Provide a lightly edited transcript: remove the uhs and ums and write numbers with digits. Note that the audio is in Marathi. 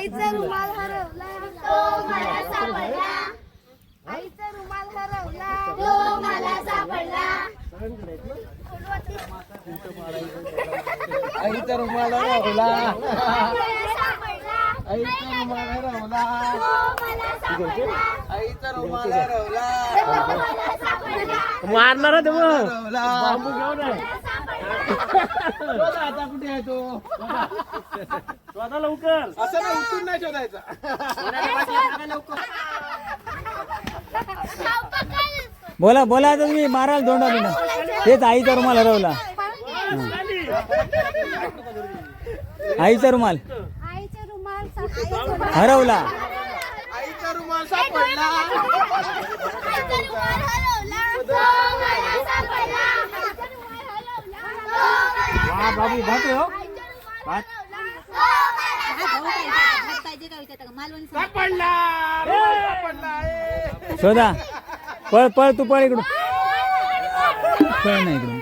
आईचा रुमाल हरवला तो मला सापडला. आईचा रुमाल हरवला तो मला सापडला. आईचा रुमाल हरवला. आईचा रुमाल हरवला. आईचा रुमाल हरवला. मारणार आहे मग हरवला. बांबू घेऊन आहे. शोधा आता कुठे आहे तो? शोधा लवकर. असं ना उठून नाही शोधायचा. बोला बोला तुम्ही माराल धोंडा बिना. तेच आईचा रुमाल हरवला. आईचा रुमाल आईचा रुमाल हरवला. आईचा रुमाल सापडला. आईचा रुमाल हरवला तो मला सापडला. वा बाबू भात हो भात. सापडला. सापडला. शोधा. पळ पळ तू पळ इकडून. पळ नाही इकडून.